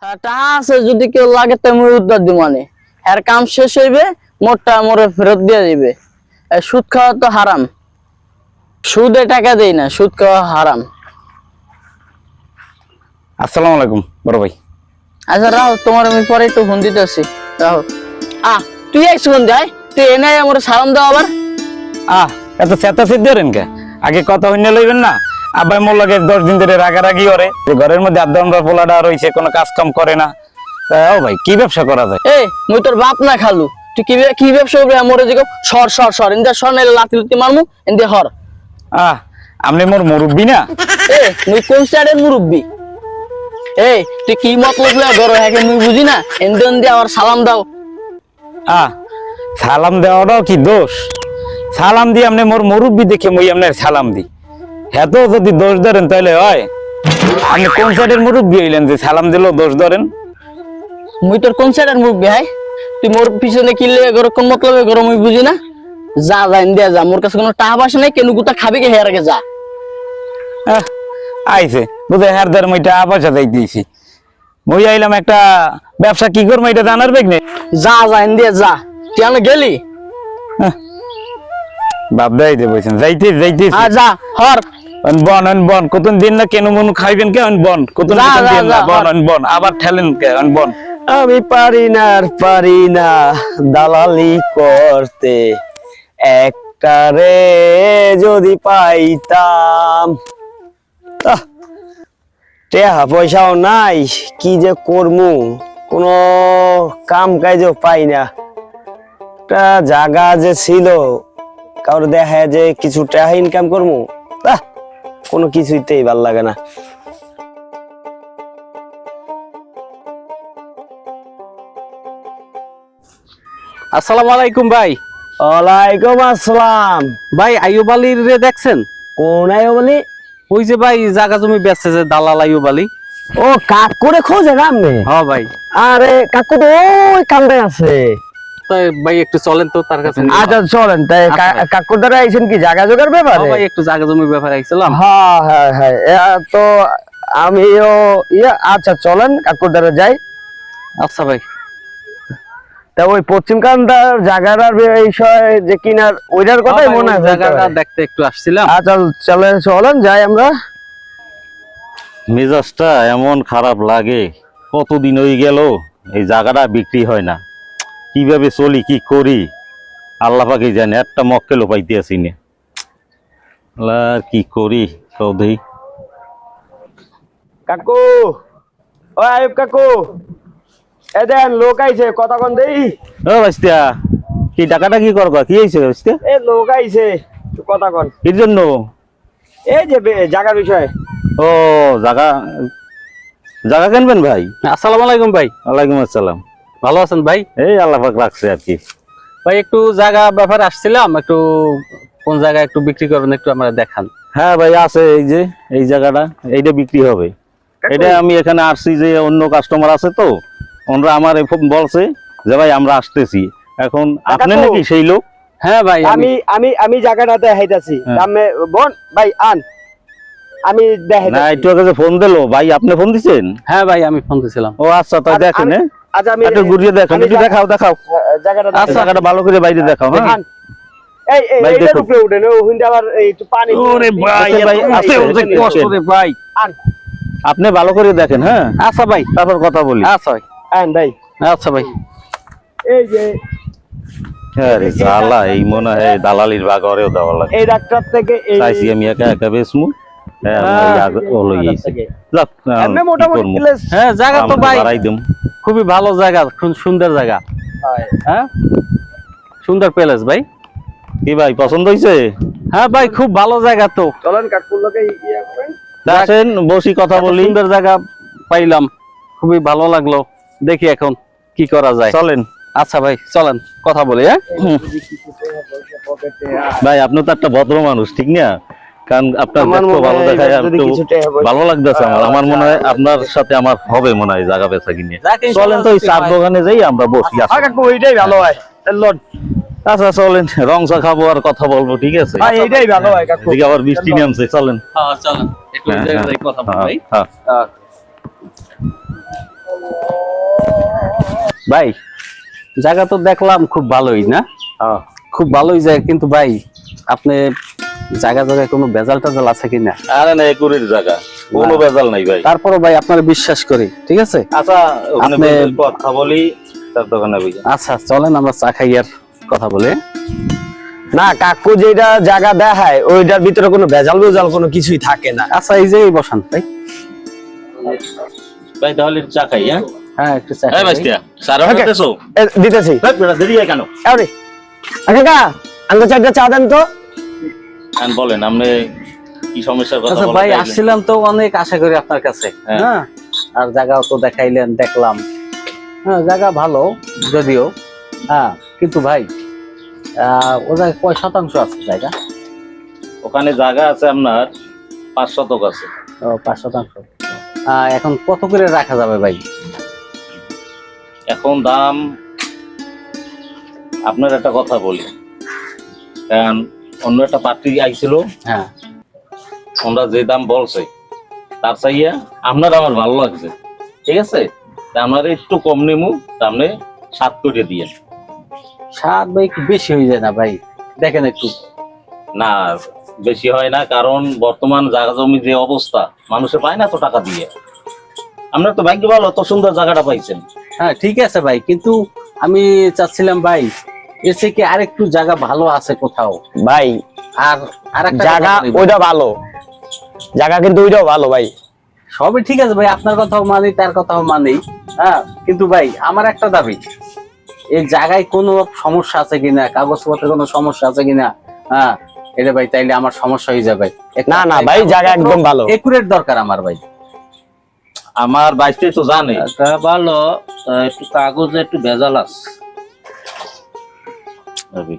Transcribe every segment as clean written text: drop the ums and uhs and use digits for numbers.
টাকা আছে যদি কেউ লাগে তো আমি উদ্ধার দিব মানে এর কাম শেষ হইবে মোটটা মোরে ফেরত দিয়ে দিবে। সুদ খাওয়া তো হারাম, সুদে টাকা দেই না, সুদ খাওয়া হারাম। আসসালামু আলাইকুম বড় ভাই। আচ্ছা রাও, তোমার আমি পরে একটু ফোন দিতেছি। রাও তুই এক সেকেন্ড যাই, তুই এনে আমার সালাম দাও আবার। এত চেতা সিদ্ধ করেন কে? আগে কথা হইনে লইবেন না। আব্বাই মোর লাগে 10 দিন ধরে রাগারাগি করে, ঘরের মধ্যে আদামরা পোলাটা রইছে, কোনো কাজ কাম করে না। ও ভাই কি ব্যবসা করা যায়? এ মুই তোর বাপ না খালু, তুই কি ব্যবসা করবি? মোরে যে সর সর সর ইন্দা সর, নাইলে লাতি লুতি মারমু এন্দে হর। আপনি মোর মুরব্বি না? এ মুই কোন সাইডের মুরব্বি? এই তুই কি মতলব লয়া গরো হ্যাকে মুই বুঝি না। এন্দে এন্দে আমার সালাম দাও। সালাম দেওয়াটাও কি দোষ? সালাম দি আপনি মোর মুরব্বি দেখে মুই আপনার সালাম দি, এত যদি দোষ ধরেন তাহলে হয়? আপনি কোন সাইডের মুরব্বি হইলেন যে সালাম দিলেও দোষ ধরেন? মুই তোর কোন সাইডের মুরব্বি? হাই তুই মোর পিছনে কি লেগে গরো, কোন মতলবে গরো মুই বুঝি না। যা যা এন্দে যা, মোর কাছে কোনো টাকা পয়সা নাই, কেন গুতা খাবি কে হেয়ার আগে যা। আইছে বুঝে হার ধর মুইটা পয়সা যাই দিয়েছি। মুই আইলাম একটা ব্যবসা কি করবো এটা জানার বেগ নেই। যা যা এন্দে যা, তুই আমি গেলি বাপ দাই দে বলছেন যাইতে যাইতে যা হর। বন বন কতদিন দিন না কেন মন খাইবেন কে? বন কতদিন দিন না বন বন আবার ঠেলেন কে? বন আমি পারি না দালালি করতে, একটা রে যদি পাইতাম। টাকা পয়সাও নাই, কি যে করমু, কোনো কাম কাজও পাই না। একটা জায়গা যে ছিল, কারোর দেখা যে কিছু টাকা ইনকাম করমু, কোনো কিছুইতেই ভাল লাগে না। আসসালামু আলাইকুম ভাই। ওয়ালাইকুম আসসালাম। ভাই আইয়ুব আলীর রে দেখছেন? কোন আইয়ুব আলী? ওই যে ভাই জায়গা জমি বেচছে যে দালাল আইয়ুব আলী। ও কাকুরে খোঁজে নামে? হ্যাঁ ভাই। আরে কাকু তো ওই কামড়ে আছে। তাই ভাই একটু চলেন তো তার কাছে। আচ্ছা চলেন। তাই কাকুর দ্বারা আইছেন কি জায়গা জোগাড় ব্যাপারে? ভাই একটু জায়গা জমির ব্যাপারে আইছিলাম। হ্যাঁ হ্যাঁ হ্যাঁ, তো আমিও আচ্ছা চলেন কাকুর দ্বারা যাই। আচ্ছা ভাই। তা ওই পশ্চিম কান্দার জায়গাটার বিষয় যে কিনার ওইটার কথাই মনে হয়। জায়গাটা দেখতে একটু আসছিলাম। আচ্ছা চলেন যাই আমরা। মেজাজটা এমন খারাপ লাগে, কতদিন হয়ে গেল এই জায়গাটা বিক্রি হয় না। কিভাবে চলি কি করি আল্লাহ পাকেই জানে, একটা মক্কেলও পাইতে আসি না। আর কি করি সৌদি। কাকু, ও আয়ুব কাকু, এ দেন লোক আইছে, কথা কন দেই। ও বাস্তিয়া, কি টাকাটা কি করবা? কি হয়েছে বাস্তিয়া? এ লোক আইছে, কথা কন। এর জন্য? এই যে জায়গার বিষয়। ও জায়গা জায়গা কিনবেন ভাই? আসসালামু আলাইকুম ভাই। ওয়ালাইকুম আসসালাম। ভালো আছেন ভাই? এই আল্লাহ পাক রাখছে আর কি। ভাই একটু জায়গা ব্যাপারে আসছিলাম, একটু কোন জায়গায় একটু বিক্রি করবেন একটু আমরা দেখান। হ্যাঁ ভাই আছে, এই যে এই জায়গাটা, এইটা বিক্রি হবে। এটা আমি এখানে আসছি যে অন্য কাস্টমার আছে তো, ওনারা আমার বলছে যে ভাই আমরা আসতেছি। এখন আপনি নাকি সেই লোক? হ্যাঁ ভাই আমি জায়গাটাতে হাইতাছি। দামে বোন ভাই আন, আমি দেখাই না একটু আগে ফোন দিলো ভাই, আপনি ফোন দিছেন? হ্যাঁ ভাই আমি ফোন দিছিলাম। ও আচ্ছা তাই দেখেন। আচ্ছা আমি একটু ঘুরিয়ে দেখেন, একটু দেখাও জায়গাটা। আচ্ছা জায়গাটা ভালো করে বাইরে দেখাও। হ্যাঁ এই ভাই এইটার দেখুন। উপরে উঠেন, ও হুন্ডা আবার এই একটু পানি। ওরে ভাই ভাই আছে ওই কষ্ট রে ভাই। আন আপনি ভালো করে দেখেন। হ্যাঁ আচ্ছা ভাই, তারপর কথা বলি। আচ্ছা ভাই। আন ভাই। আচ্ছা ভাই। এই যে আরে জালা, এই মনে হয় দালালির ভাগ ওরেও দেওয়া লাগে। এই ডাক্তার থেকে এই চাইছি আমি একা একা বেচমু। হ্যাঁ এমনি মোটামুটি প্লেস। হ্যাঁ জায়গা তো ভাই বাড়াই দিম। খুবই ভালো জায়গা, সুন্দর জায়গা। হ্যাঁ সুন্দর প্যালেস ভাই। কি ভাই পছন্দ হয়েছে? হ্যাঁ ভাই খুব ভালো জায়গা তো। চলেন কাকুর লোকে ইয়া করেন। আসেন বসি কথা বলি। সুন্দর জায়গা পাইলাম, খুবই ভালো লাগলো। দেখি এখন কি করা যায়। চলেন। আচ্ছা ভাই চলেন কথা বলি। হ্যাঁ ভাই আপনি তো একটা ভদ্র মানুষ, ঠিক না? কারণ আপনার দেখতে ভালো দেখায়, একটু ভালো লাগতেছে আমার। আমার মনে হয় আপনার সাথে আমার হবে মনে হয় জায়গা বেচা কিনে। চলেন তো ওই চার দোকানে যাই আমরা বসি। কাকু ওইটাই ভালো হয়। লট আচ্ছা চলেন, রং চা খাবো আর কথা বলবো, ঠিক আছে? ভাই এইটাই ভালো হয় কাকু। এদিকে আবার বৃষ্টি নামছে, চলেন। হ্যাঁ চলেন একটু ওই জায়গায় যাই কথা বলি ভাই। হ্যাঁ। ভাই জায়গা তো দেখলাম খুব ভালোই না, খুব ভালোই জায়গা, কিন্তু ভাই আপনি জায়গায় কোনো ভেজাল টেজাল আছে কিনা? আরে না, একুরের জায়গা, কোনো ভেজাল নাই ভাই। তারপরে ভাই আপনার বিশ্বাস করি, ঠিক আছে? আচ্ছা ওখানে আপনি- কথা বলি, তার দোকানে বুঝা। আচ্ছা চলেন আমরা চা খাই আর কথা বলে। না কাকু যেটা জায়গা দেখায় ওইটার ভিতরে কোনো ভেজাল ভেজাল কোনো কিছুই থাকে না। আচ্ছা এই যে বসান ভাই। ভাই তাহলে চা খাই, হ্যাঁ? হ্যাঁ একটু চা এই খাই। বাইস্তিয়া, সারা Okay. হতেছো? দিতেছি। ভাই বেটা দেরি হয় কেন? আরে কাকা আঙ্গ চারটা চা দেন তো। আর বলেন আপনি কি সমস্যার কথা আচ্ছা বলেন? ভাই আসছিলাম তো অনেক আশা করি আপনার কাছে, হ্যাঁ। হ্যাঁ, আর জায়গাও তো দেখাইলেন, দেখলাম, হ্যাঁ জায়গা ভালো যদিও, হ্যাঁ, কিন্তু ভাই ও জায়গায় কয় শতাংশ আছে জায়গা? ওখানে জায়গা আছে আপনার 5 শতক আছে। 5 শতাংশ। এখন কত করে রাখা যাবে ভাই? এখন দাম, আপনার একটা কথা বলি, কারণ অন্য একটা পার্টি আইছিল, হ্যাঁ ওরা যে দাম বলছে তার চাইয়া আপনার আমার ভালো লাগছে, ঠিক আছে? তা আপনার একটু কম নেমু, আপনি 7 করে দিয়ে। 7 ভাই একটু বেশি হয়ে যায় না ভাই? দেখেন একটু। না বেশি হয় না, কারণ বর্তমান জায়গা জমি যে অবস্থা, মানুষে পায় না তো টাকা দিয়ে। আপনার তো ভাগ্য ভালো, তো সুন্দর জায়গাটা পাইছেন। হ্যাঁ ঠিক আছে ভাই, কিন্তু আমি চাচ্ছিলাম ভাই এসে কি আরেকটু জায়গা ভালো আছে কোথাও? ভাই আর আরেকটা জায়গা কথা বলি ভাই। ওইটা ভালো, জায়গা কিন্তু ওইটাও ভালো ভাই। সবই ঠিক আছে ভাই, আপনার কথাও মানি, তার কথাও মানি, হ্যাঁ, কিন্তু ভাই আমার একটা দাবি, এই জায়গায় কোনো সমস্যা আছে কিনা, কাগজপত্রের কোনো সমস্যা আছে কিনা, হ্যাঁ এটা ভাই তাইলে আমার সমস্যা হয়ে যাবে। না, না ভাই, জায়গা একদম ভালো। একুরেট দরকার আমার ভাই। আমার বাইশতে তো জানে ভালো, একটু কাগজে একটু ভেজাল আছে।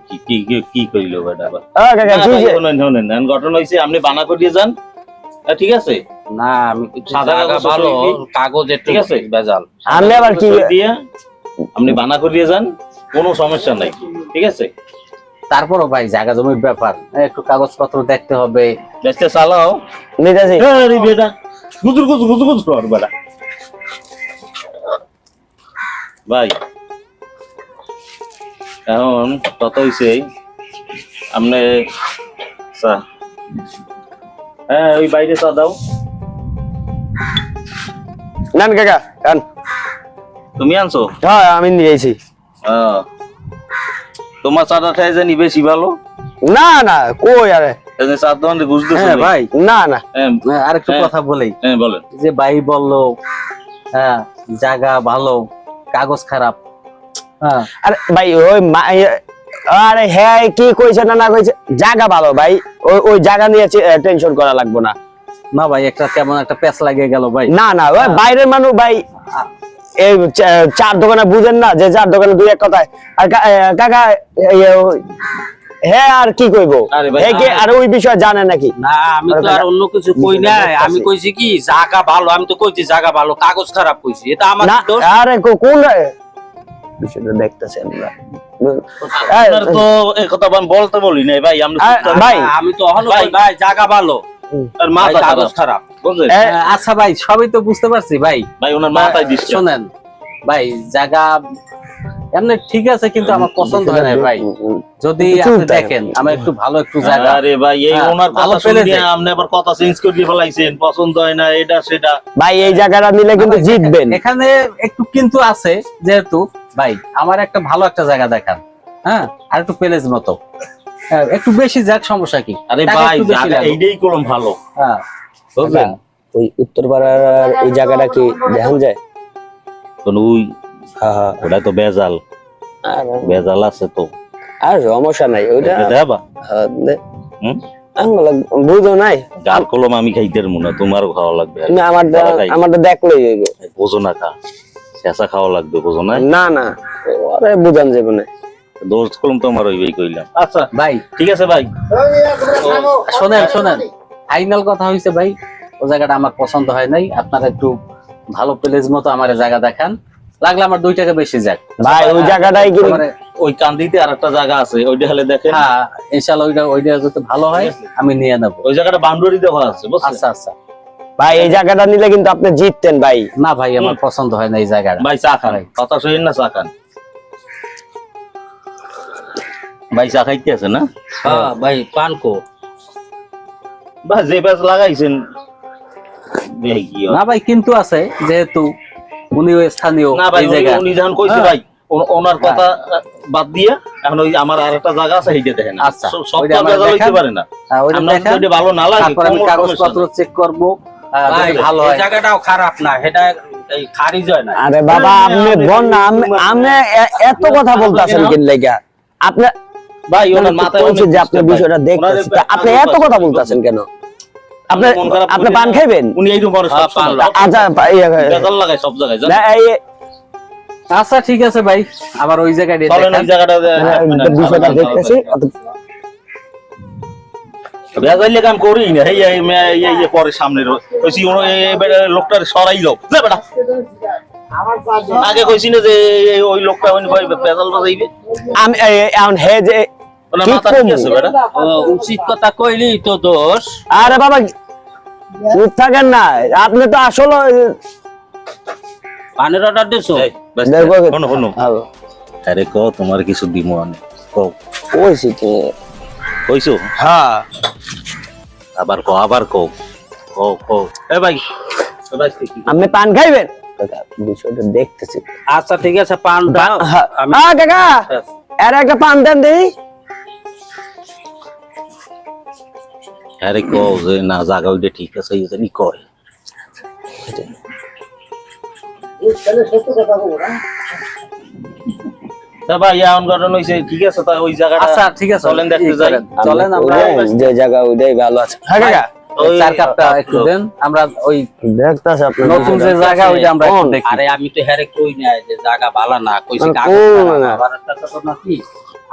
কি কি কি কইল বেটা আবার? কাকা না, কি ভাই, যে শোনেন শোনেন, এখন ঘটনা হয়েছে, আপনি বানা করিয়ে যান, ঠিক আছে? না আমি কিছু সাদা জায়গা কাগজ ভালো, সই দিই। কাগজ একটু ঠিক আছে? ভেজাল। আমি আবার কি সই দিয়ে আপনি বানা করিয়ে যান, কোনো সমস্যা নাই, ঠিক আছে? তারপরও ভাই জায়গা জমির ব্যাপার, একটু কাগজপত্র দেখতে হবে। বেচতে চালাও। নিতেছি। আরে বেটা গুজুর গুজুর গুজুর গুজুর আর বেটা। ভাই এখন কত হয়েছে আপনি চা, হ্যাঁ ওই বাইরে চা দাও। নেন কাকা নেন। তুমি আনছো? হ্যাঁ আমি নিয়েছি। তোমার চাটা খাই জানি বেশি ভালো। না না কই আরে এই যে চার দোকানে বুঝতেছো? হ্যাঁ ভাই, না না আরেকটু হ্যাঁ। কথা বলেই, হ্যাঁ বলেন। যে ভাই বললো হ্যাঁ জায়গা ভালো, কাগজ খারাপ, হ্যাঁ আরে ভাই ওই আরে হ্যাঁ কি কইছে না না কইছে, জায়গা ভালো ভাই, ওই ওই জায়গা নিয়ে টেনশন করা লাগবে না। না ভাই একটা কেমন একটা প্যাচ লাগিয়ে গেল ভাই। না না ওই বাইরের মানুষ ভাই, এই চার দোকানে বুঝেন না যে চার দোকানে দুই এক কথায়। আর কাকা হ্যাঁ আর কি কইবো, আরে ভাই, হ্যাঁ কি আর ওই বিষয়ে জানে নাকি? না আমি তো আর অন্য কিছু কই নাই, আমি কইছি কি জায়গা ভালো, আমি তো কইছি জায়গা ভালো, কাগজ খারাপ কইছি, এটা আমার না দোষ। আরে কোন বিষয়টা দেখতেছেন না আপনার তো এই কথা আমি বলতে বলি নাই ভাই, আমরা ভাই আমি তো অহনো ভাই, কই ভাই জায়গা ভালো, আর ভাই, মাথা কাগজ খারাপ। বুঝলেন আচ্ছা ভাই সবই তো বুঝতে পারছি ভাই, ভাই, ওনার মাথায় দিচ্ছে। শোনেন ভাই জায়গা এমনি ঠিক আছে, কিন্তু আমার পছন্দ হয় না ভাই। যদি আপনি দেখেন আমার একটু ভালো একটু জায়গা, আরে ভাই এই হ্যাঁ, ওনার ভালো কথা পেলে শুনে যায়। আপনি আবার কথা চেঞ্জ করে দিয়ে ফেলাইছেন, পছন্দ হয় না এটা সেটা। ভাই এই জায়গাটা নিলে কিন্তু জিতবেন। এখানে একটু কিন্তু আছে, যেহেতু ভাই আমার একটা ভালো একটা জায়গা দেখান, হ্যাঁ আর একটু প্যালেস মতো, হ্যাঁ, একটু বেশি যাক, সমস্যা কি? আরে টাকা ভাই একটু বেশি জায়গা লাগুক। এইটাই করলাম ভালো, হ্যাঁ বুঝলেন? ওই উত্তরপাড়ার ওই জায়গাটা কি দেখান যায়? তো ওই হ্যাঁ হ্যাঁ ওটা তো বেজাল, বেজাল আছে তো, আর সমস্যা নাই ওইটা। দেবা হুম বুঝো নাই গাল কলম আমি খাইতে মনে, তোমারও খাওয়া লাগবে। তুমি আমারটা দেখলেই হইব। বোঝো না কা শেষা খাওয়া লাগবে, বোঝো না? না না আরে বুঝান যাবে না। দোস্ত কলম তোমার ওইভাবেই কইলাম। আচ্ছা ভাই ঠিক আছে ভাই, শোনেন শোনেন, ফাইনাল কথা হয়েছে ভাই, ও জায়গাটা আমার পছন্দ হয় নাই, আপনারা একটু ভালো প্লেস মতো আমার জায়গা দেখান, লাগলে আমার 2 টাকা বেশি যাক ভাই ওই জায়গাটাই কি আমারে- ওই কান্দিতে আর একটা জায়গা আছে, ওইটা হলে দেখেন। হ্যাঁ ইনশাআল্লাহ ওইটা যদি ভালো হয় আমি নিয়ে নেবো। ওই জায়গাটা বাউন্ডারি দেওয়া আছে, বুঝছেন? আচ্ছা আচ্ছা ভাই এই জায়গাটা নিলে কিন্তু আপনি জিততেন ভাই। না ভাই আমার পছন্দ হয় না এই জায়গাটা। ভাই চা খান, কথা শুনেন না, চা খান। ভাই চা খাইতে আছে না? হ্যাঁ ভাই পান কো ভাই যে পেঁচ লাগাইছেন দেখি কি হয়। না ভাই কিন্তু আছে, যেহেতু উনি ওই স্থানীয় না ভাই এই জায়গা। উনি যখন কইছে ভাই ওনার কথা বাদ দিয়ে এখন ওই আমার আরেকটা জায়গা আছে সেইটা দেখেন। আচ্ছা, সব ওইটা তো আমরা ভেজাল হইতে দেখান। পারে না। হ্যাঁ, ওইটা আপনার দেখান। যদি ভালো না লাগে তারপর আমি কোনো কাগজপত্র সমস্যা চেক করব, ভাই ভালো এই হয়। জায়গাটাও খারাপ না, এটা এই খারিজ হয় না। আরে বাবা আপনি বল না, আমি এত কথা বলতেছেন কি লাগা? আপনি ভাই ওনার মাথায় বলছি অনেক যে আপনি বুঝতে বিষয়টা পারে। দেখতেছেন, ওনার তা আপনি এত কথা বলতেছেন কেন? আপনি মন খারাপ আপনি করেন পান না। খাইবেন? উনি এইরকম করে সব পান সময় আচ্ছা ভেজাল লাগায় সব জায়গায় জানেন? না, আচ্ছা ঠিক আছে ভাই, আবার ওই জায়গায় দিয়ে চলেন দেখান। ওই জায়গাটা বিষয়টা দেখতেছি। ভেজাইলে কাম করি না। এই পরে সামনে কইছি লোকটার সরাই লোক যা বেটা। আগে কইছি না যে ওই লোকটা ভেজাল বাজাইবে। আমি এখন হে যে ওনার কি মাথা ঠিক কমু? আছে বেটা। উচিত কথা কইলি তো দোষ। আরে বাবা চুপ থাকেন না, আপনি তো আসলে পানের অর্ডার দিছো? এই, ব্যাস, দেখবো। শোনো শোনো আরে ক তোমার কিছু দিমু আনে কও কইছি কি? কইছো হ্যাঁ আবার কও কও কও এ ভাই এ ভাই কি আপনি পান খাইবেন? বিষয়টা দেখতেছি। আচ্ছা ঠিক আছে, পান দাও। হ্যাঁ কাকা এর একটা পান দেন দিই। আরে কও যে না জায়গা ওইটা ঠিক আছে এই জানি কয় তা ভাই এখন ঘটনা হইছে ঠিক আছে তা ওই জায়গাটা আচ্ছা ঠিক আছে, চলেন দেখতে ই যাই করেন। চলেন আমরা যে জায়গা ওইটাই ভালো আছে। হ্যাঁ কাকা ওই 4 কাপটা একটু দেন, আমরা ওই দেখতাছি আপনি নতুন যে জায়গা ওইটা আমরা একটু দেখি। আরে আমি তো হ্যারে কই না যে জায়গা ভালো না, কইছি মানে কাগজ কোন খারাপ। না? আবার একটা কথা নাকি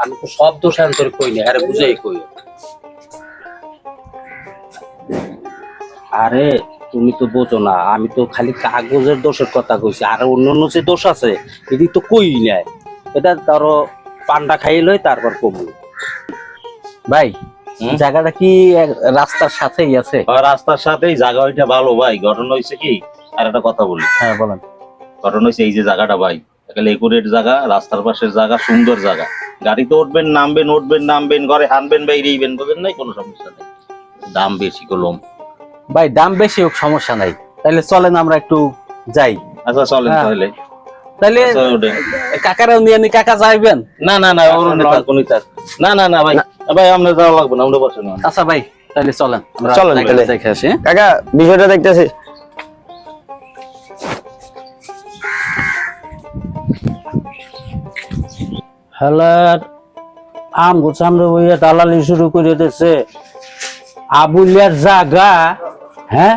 আমি তো সব দোষান্তর কই না, আরে বুঝাই কই। আরে তুমি তো বোঝো না, আমি তো খালি কাগজের দোষের কথা কইছি, আর অন্যান্য যে দোষ আছে এটি তো কই নাই। এটা ধরো পান্ডা খাইলই তারপর কমু। ভাই জায়গাটা কি রাস্তার সাথেই আছে? আর রাস্তার সাথেই জায়গা ওইটা ভালো ভাই ঘটনা হইছে কি আর একটা কথা বলি হ্যাঁ বলেন। ঘটনা হইছে এই যে জায়গাটা ভাই এখানে একুরেট জায়গা রাস্তার পাশের জায়গা সুন্দর জায়গা গাড়িতে উঠবেন নামবেন ঘরে হানবেন বাইরেইবেন বুঝেন নাই কোনো সমস্যা নেই দাম বেশি কলম ভাই দাম বেশি হোক সমস্যা নাই, তাহলে চলেন আমরা একটু যাই। আচ্ছা চলেন হ্যাঁ। তাহলে তাহলে আচ্ছা, ওঠেন। কাকারাও নিয়ে নি, কাকা যাইবেন? না ওর নেতা কোন নেতা না ভাই ভাই আমরা যাওয়া লাগবে না আমরা বসে না আচ্ছা ভাই তাহলে চলেন আমরা চলেন জায়গাটা তাহলে। দেখে আসি। কাকা বিষয়টা দেখতেছি। হেলার আম গোছ আমরা ওই দালালি শুরু করে দিয়েছে। আবুলিয়ার জাগা, হ্যাঁ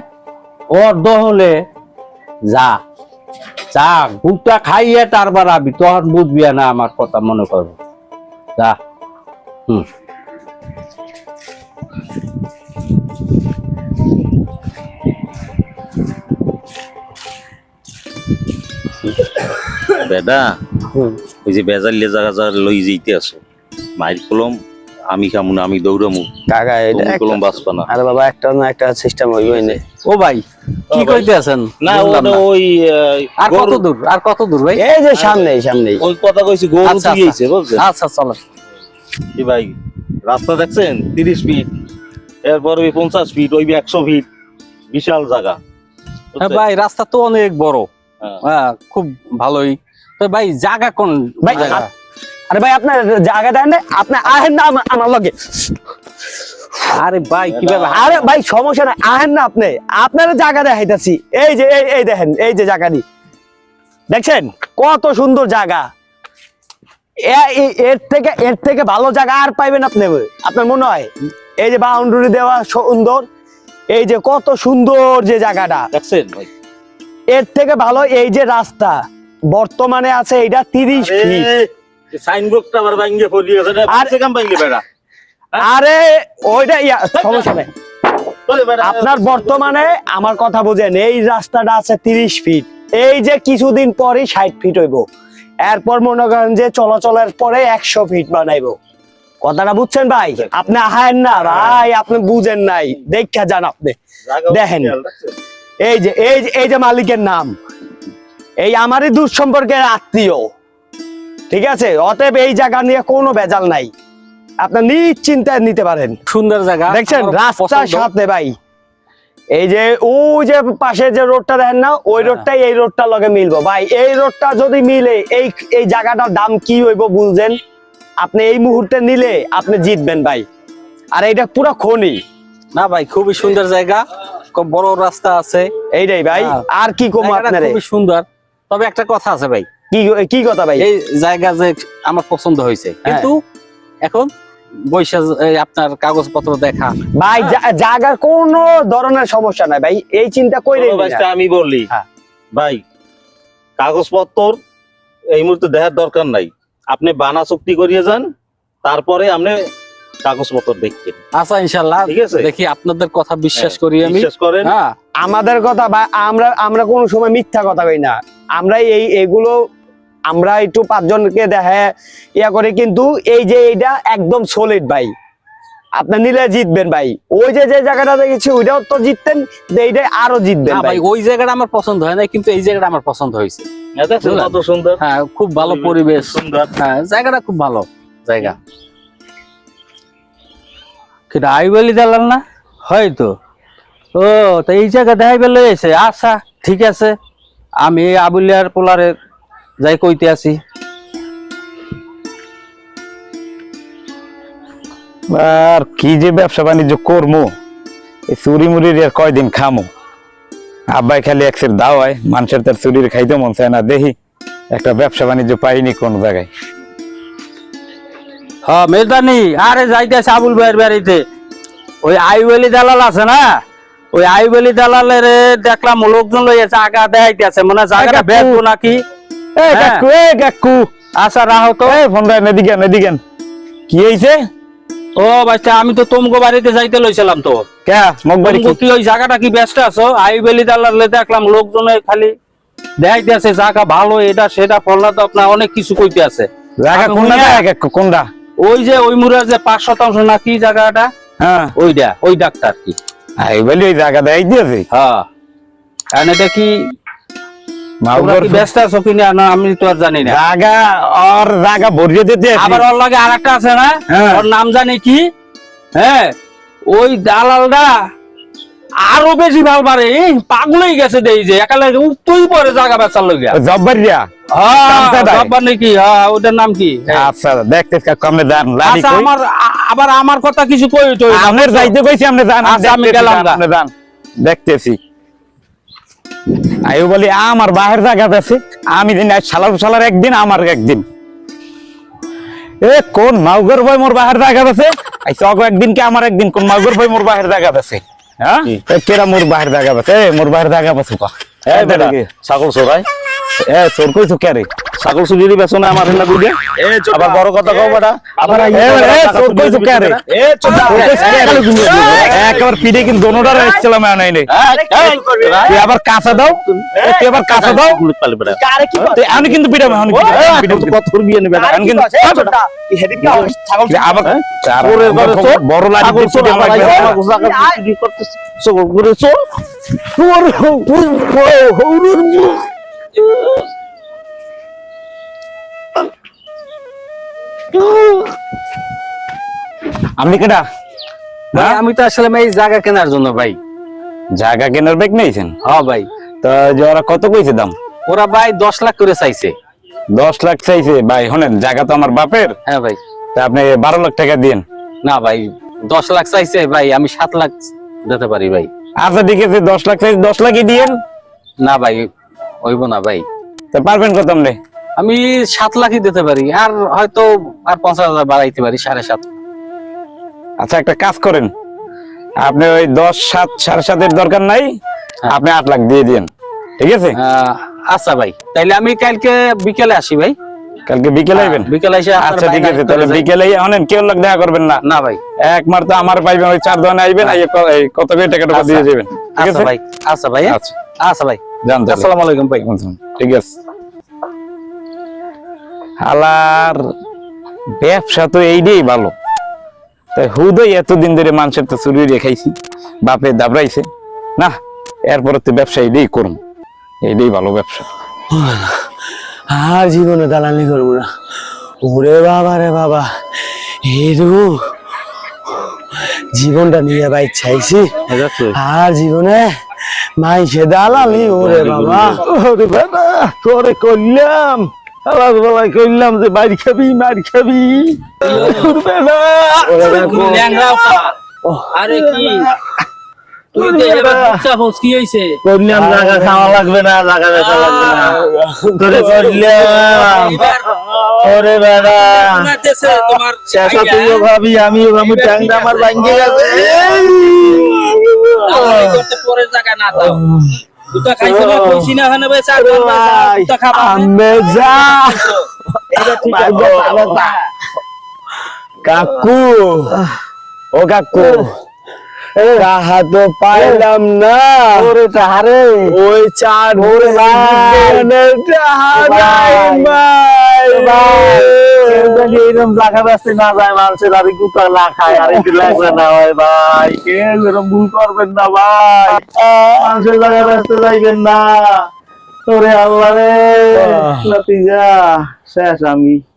ওর দহলে যা যা গুটা খাইয়ে তারপর আবি, তখন বুঝবি না আমার কথা মনে করবো যা। হুম বেদা ওই যে বেজালিয়া জায়গা লই যেতে আসো মাইর কলম আমি খামু না আমি দৌড়ামু কাকা এটা তুমি কলম বাঁচবা না আরে বাবা একটা না একটা সিস্টেম হইবই না। ও ভাই কি ভাই। কইতে আছেন? না বুঝলাম ওটা না। ওই আর কত দূর, আর কত দূর ভাই? এই যে সামনেই ওই কথা কইছি গরু আচ্ছা, দিয়ে গেছে বুঝছেন আচ্ছা চলেন। কি ভাই রাস্তা দেখছেন 30 ফিট এরপর ওই 50 ফিট ওই 100 ফিট বিশাল জায়গা হ্যাঁ ভাই রাস্তা তো অনেক বড়, হ্যাঁ। হ্যাঁ খুব ভালোই। তো ভাই জায়গা কোন ভাই, জায়গা? আরে ভাই আপনার জায়গা দেন না, আপনি আহেন না আমার লগে। আরে ভাই কিভাবে? আরে ভাই সমস্যা নাই, আহেন না আপনি, আপনার জায়গা দেখাইতাছি। এই যে এই দেখেন এই যে জায়গাটি দেখছেন কত সুন্দর জায়গা। এর থেকে ভালো জায়গা আর পাইবেন আপনি? আপনার মনে হয়? এই যে বাউন্ডারি দেওয়া সুন্দর, এই যে কত সুন্দর যে জায়গাটা, দেখছেন ভাই এর থেকে ভালো এই যে রাস্তা বর্তমানে আছে এটা 30 ফিট। সাইনবোর্ডটা আবার ভাঙিয়ে ফলিয়ে গেছে না আর- পাঁচে কাম ভাঙলে বেড়া আরে ওইটা সমস্যা নেই। বলে বেড়া আপনার বর্তমানে আমার কথা বুঝেন, এই রাস্তাটা আছে 30 ফিট, এই যে কিছুদিন পরে 60 ফিট হইব, এরপর মনে করেন যে চলাচলের পরে 100 ফিট বানাইবো। কথাটা বুঝছেন ভাই? আপনি আহেন না ভাই, আপনি বুঝেন নাই, দেখা যান আপনি জায়গা দেখেন। খেয়াল রাখছেন? এই যে মালিকের নাম, এই আমারই দূর সম্পর্কের আত্মীয়, ঠিক আছে? অতএব এই জায়গা নিয়ে কোনো ভেজাল নাই, আপনি নিশ্চিন্তায় নিতে পারেন। সুন্দর জায়গা দেখছেন আমার রাস্তার পছন্দ। সাথে ভাই, এই যে ওই যে পাশে যে রোডটা দেখেন না, ওই রোডটাই এই রোডটার লগে মিলবো ভাই। এই রোডটা যদি মিলে এই জায়গাটার দাম কি হইব বুঝছেন? আপনি এই মুহূর্তে নিলে আপনি জিতবেন ভাই। আর এইটা পুরো খনি। না ভাই, খুবই সুন্দর জায়গা, খুব বড় রাস্তা আছে। এইটাই ভাই, হ্যাঁ। আর কি কম জায়গাটা আপনারে? খুবই সুন্দর, তবে একটা কথা আছে ভাই, কি কথা ভাই? এই জায়গা যে আমার পছন্দ হয়েছে, কিন্তু এখন বৈশা আপনার কাগজপত্র দেখা ভাই জায়গার কোনো ধরনের সমস্যা নাই ভাই, এই চিন্তা কইরে আমি বললি হ্যাঁ। ভাই, কাগজপত্র এই মুহূর্তে দেখার দরকার নাই, আপনি বানা চুক্তি করিয়ে যান, তারপরে আপনি কাগজপত্র দেখছেন। আচ্ছা ইনশাল্লাহ, ঠিক আছে। দেখি আপনাদের কথা বিশ্বাস করি আমি। বিশ্বাস করেন। হ্যাঁ, আমাদের কথা ভাই, আমরা কোনো সময় মিথ্যা কথা কই না। আমরা এইগুলো আমরা একটু পাঁচজনকে দেখে ইয়া করে, কিন্তু এই যে এইটা একদম সলিড ভাই, আপনি নিলে জিতবেন ভাই। ওই যে জায়গাটা দেখেছি ওইটাও তো জিততেন, এইটাই আরো জিতবেন না ভাই। ভাই, ওই জায়গাটা আমার পছন্দ হয় না, কিন্তু এই জায়গাটা আমার পছন্দ হয়েছে। দেখছেন কত সুন্দর। হ্যাঁ, খুব ভালো পরিবেশ, সুন্দর। হ্যাঁ জায়গাটা খুব ভালো জায়গা। কিন্তু আইবলি দালাল না হয়তো। ও তো এই জায়গা দেখাই বেলে এসে, আচ্ছা ঠিক আছে, আমি আবুলিয়ার পোলারে যাই কইতে আছি। আর কি যে ব্যবসা বাণিজ্য করবো, এই চুরি মুড়ির আর কয়দিন খামো। আব্বাই খালি একসের দাওয়ায়, মানুষের তার চুরির খাইতে মন চায় না। দেখি একটা ব্যবসা বাণিজ্য পাইনি কোন জায়গায়। হ্যাঁ মেজদানি, আরে যাইতেছে আবুল ভাইয়ের বাড়িতে, ওই আইবলি দালাল আছে না, ওই আইবলি দালালের দেখলাম লোকজন লইয়াছে, আগা দেখাইতেছে মানে জায়গাটা বেচবো নাকি। এই হ্যাঁ। কাকু, এই কাকু, আচ্ছা রাহো তো। এই ফোন দেন, এদিকেন। কি হয়েছে? ও বাচ্চা, আমি তো তোমগো বাড়িতে যাইতে লইছিলাম তো। কে মগবাড়ি তোমগো কি ওই জায়গাটা কি ব্যস্ত আছো? আইবলি দালালে দেখলাম লোকজনে খালি দেখাইতেছে জায়গা ভালো, এটা সেটা ফলনা তো আপনার অনেক কিছু কইতে আছে। জায়গা আমি কোনটা? বুঝিয়া- কাকু কোনটা? ওই যে ওই মুরার যে 5% না কি জায়গাটা, হ্যাঁ, ওই ডাক্তার কি। আই বলি ওই জায়গা দেখাই দিয়েছে। হ্যাঁ, আর এটা কি তোমরা মাউগর কি ব্যস্ত আছো কিনা না আমি তো আর জানি না। জায়গা আর জায়গা ভরিয়ে দিতে আছে। আবার ওর লাগে আরেকটা আছে না, হ্যাঁ। ওর নাম জানি কি, হ্যাঁ ওই দালালটা আরো বেশি ভাল পারে, পাগলই গেছে দেই যে একালে তুই পরে জায়গা বেচার লইয়া। জব্বারিয়া। হ্যাঁ কামটা দেয়। জব্বার নাকি, হ্যাঁ ওটার নাম কি? আচ্ছা দেখতে কাকু, আপনি যান। লাড়ি আচ্ছা কই? আবার আমার কথা কিছু কই টই না, আপনার যাইতে কইছি, আপনি যান। আচ্ছা, আমি গেলাম গা। আপনি যান, দেখতেছি। আইও বলি আমার বাহির জায়গা আছে, আমি দিন শালার একদিন, আমার একদিন। এ কোন মাউগর ভাই মোর বাহির জায়গা আছে? আইসা অগো একদিন কে আমার একদিন, কোন মাউগর ভাই মোর বাহির জায়গা আছে? হ্যাঁ, এ কেরা মোর বাহির জায়গা আছে? এ মোর বাহির জায়গা আছে কা? এই বেটা, ছাগল চোরাই, এ তোর কইছো কে রে? ছাগল চুরির বেচনে আমার হেনা বুঝে। আবার বড় কথা কও বেটা, আবার তোর কইছো কে রে? একবার পিঠে কিন্তু দোনোটার এসেছিলাম নাই রে। তুই আবার কাঁচা দাও, তুই আবার কাঁচা দাও। কারে কি তুই আমি কিন্তু পিটাম, আমি কত বিয়ে নেবে আমি কিন্তু আবার ওরে ঘরে চোর, বড় লাঠি ছাগল চোর দিয়ে আমার পিটাম আইসা লাগবে। আমার জায়গা চুরি করতেছে। ছাগল ঘরে চোর। আপনি কেটা? ভাই, আমি তো আসলে এই জায়গা কেনার জন্য ভাই। জায়গা কেনার ব্যাগ নিয়েছেন? হ্যাঁ ভাই, তো যে ওরা কত কইছে দাম? ওরা ভাই 10 লাখ করে চাইছে। 10 লাখ চাইছে ভাই। শোনেন, জায়গা তো আমার বাপের, হ্যাঁ ভাই। তা আপনি 12 লাখ টাকা দিন। না ভাই, 10 লাখ চাইছে ভাই, আমি 7 লাখ দিতে পারি ভাই। আচ্ছা ঠিক আছে, 10 লাখ চাইছে, 10 লাখই দিয়েন। না ভাই, হইব না ভাই, তা পারবেন কত আপনি? আমি 7 লাখই দিতে পারি, আর হয়তো আর 50,000 বাড়াইতে পারি, 7.5। আচ্ছা একটা কাজ করেন, আপনি ওই 10, 7, 7.5 দরকার নাই, আপনি 8 লাখ দিয়ে দিন, ঠিক আছে? আচ্ছা ভাই, তাইলে আমি কালকে বিকেলে আসি ভাই। কালকে বিকেলে আইবেন? বিকেলে এসে আপনার আচ্ছা ঠিক বাইরে আছে, করে তাহলে যাই। বিকেলে অনেক কেউ লোক দেখা করবেন না। না ভাই। একমাত্র আমার পাইবেন, ওই 4 দোকানে আইবেন, আইয়ে কত করে টাকা টাকা দিয়ে যাবেন, ঠিক আচ্ছা আছে ভাই, আচ্ছা ভাই, আচ্ছা আচ্ছা ভাই, জান তাহলে। আসসালামু আলাইকুম ভাই। ঠিক আছে। হালার ব্যবসা তো এইটাই ভালো, তাই হুদয় এতদিন ধরে মানুষের তো চুরি রেখাইছি, বাপে দাবড়াইছে না, এরপরে তো ব্যবসা এটাই করুন, এটাই ভালো ব্যবসা। আর জীবনে দালালি করবো না। ওরে বাবা রে বাবা, এরকম জীবনটা নিয়ে ভাই চাইছি, আর জীবনে মাইসে দালালি। ওরে বাবা, ওরে বাবা, তোরে করলাম আবার বেলায় করলাম যে মার খাবি মার খাবি। আরে কি তুই তো এবার বুঝছাস কি হইছে? করলাম জায়গা খাওয়া লাগবে না, জায়গা বেচা লাগবে না, তোরে করলাম। ওরে বেড়া তোমার শেষা তুইও ভাবি আমিও ভাবি, ট্যাংটা আমার ভাঙ্গে গেছে। পরে জায়গা না দাও, দুটা খাইছো না কইছি না হানে ভাই, চার দুটা খাবা আম্মে যা এটা ঠিক আছে। কাকু, ও কাকু, তাহা তো পাইলাম না। ওরে তাহারে ওই চার ওরে ভাই, এরকম জায়গা বেচতে না যায়, মানুষের আর গুতা না খায়, আর একটু লাগবে না হয় ভাই। কেউ এরকম ভুল করবেন না ভাই, মানুষের জায়গা বেচতে যাইবেন না। ওরে আল্লাহ রে, নাতিজা শেষ আমি।